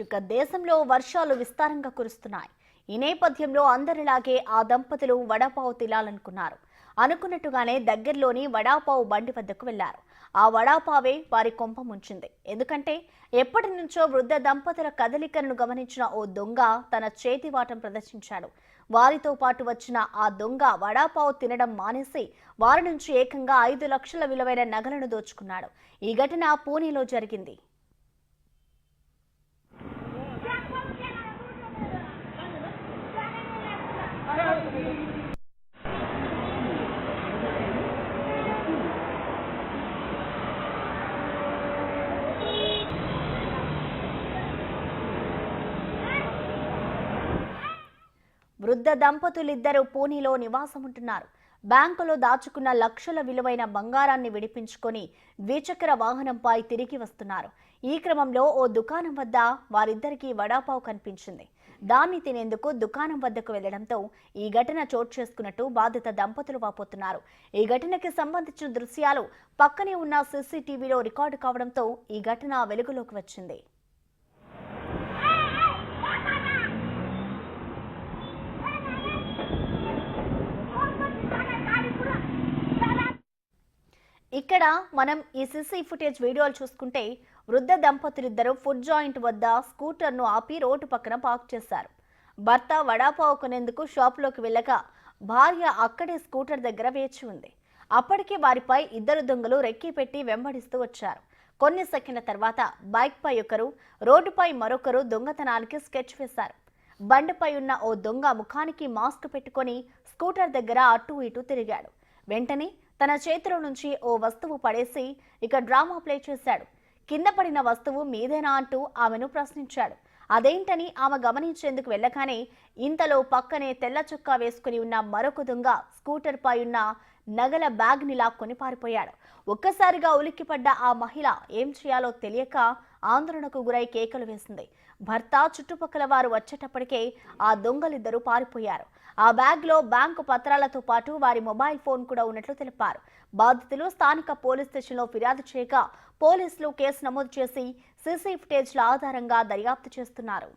ఇక దేశంలో వర్షాలు విస్తారంగా కురుస్తున్నాయి. ఈ నేపథ్యంలో అందరిలాగే ఆ దంపతులు వడాపావు తినాలనుకున్నారు. అనుకున్నట్టుగానే దగ్గరలోని వడాపావు బండి వద్దకు వెళ్లారు. ఆ వడాపావే వారి కొంప ముంచింది. ఎందుకంటే ఎప్పటి నుంచో వృద్ధ దంపతుల కదలికలను గమనించిన ఓ దొంగ తన చేతివాటం ప్రదర్శించాడు. వారితో పాటు వచ్చిన ఆ దొంగ వడాపావు తినడం మానేసి వారి నుంచి ఏకంగా 5 లక్షల విలువైన నగలను దోచుకున్నాడు. ఈ ఘటన పూణేలో జరిగింది. వృద్ధ దంపతులిద్దరూ పూణేలో నివాసముంటున్నారు. బ్యాంకులో దాచుకున్న లక్షల విలువైన బంగారాన్ని విడిపించుకొని ద్విచక్ర వాహనంపై తిరిగి వస్తున్నారు. ఈ క్రమంలో ఓ దుకాణం వద్ద వారిద్దరికీ వడాపావు కనిపించింది. దాన్ని తినేందుకు దుకాణం వద్దకు వెళ్లడంతో ఈ ఘటన చోటు చేసుకున్నట్టు బాధిత దంపతులు వాపోతున్నారు. ఈ ఘటనకి సంబంధించిన దృశ్యాలు పక్కనే ఉన్న సీసీటీవీలో రికార్డు కావడంతో ఈ ఘటన వెలుగులోకి వచ్చింది. ఇక్కడ మనం ఈ సీసీ ఫుటేజ్ వీడియోలు చూసుకుంటే వృద్ధ దంపతులిద్దరూ ఫుడ్ జాయింట్ వద్ద స్కూటర్ను ఆపి రోడ్డు పక్కన పార్క్ చేశారు. భర్త వడాపావు కొనేందుకు షాపులోకి వెళ్ళగా భార్య అక్కడే స్కూటర్ దగ్గర వేచి ఉంది. అప్పటికే వారిపై ఇద్దరు దొంగలు రెక్కి పెట్టి వెంబడిస్తూ వచ్చారు. కొన్ని సెకండ్ల తర్వాత బైక్పై ఒకరు, రోడ్డుపై మరొకరు దొంగతనానికి స్కెచ్ వేశారు. బండిపై ఉన్న ఓ దొంగ ముఖానికి మాస్క్ పెట్టుకొని స్కూటర్ దగ్గర అటూ ఇటూ తిరిగాడు. వెంటనే తన చేతిలో నుంచి ఓ వస్తువు పడేసి ఇక డ్రామా ప్లే చేశాడు. కింద పడిన వస్తువు మీదేనా అంటూ ఆమెను ప్రశ్నించాడు. అదేంటని ఆమె గమనించేందుకు వెళ్ళగానే ఇంతలో పక్కనే తెల్ల చొక్కా వేసుకుని ఉన్న మరొక దొంగ స్కూటర్ పై ఉన్న నగల బ్యాగ్ ని లాక్కొని పారిపోయాడు. ఒక్కసారిగా ఉలిక్కిపడ్డ ఆ మహిళ ఏం చేయాలో తెలియక ఆందోళనకు గురై కేకలు వేసింది. భర్త చుట్టుపక్కల వారు వచ్చేటప్పటికే ఆ దొంగలిద్దరూ పారిపోయారు. ఆ బ్యాగ్ లో బ్యాంకు పత్రాలతో పాటు వారి మొబైల్ ఫోన్ కూడా ఉన్నట్లు తెలిపారు. బాధితులు స్థానిక పోలీస్ స్టేషన్లో ఫిర్యాదు చేయగా పోలీసులు కేసు నమోదు చేసి సీసీ ఫుటేజ్ల ఆధారంగా దర్యాప్తు చేస్తున్నారు.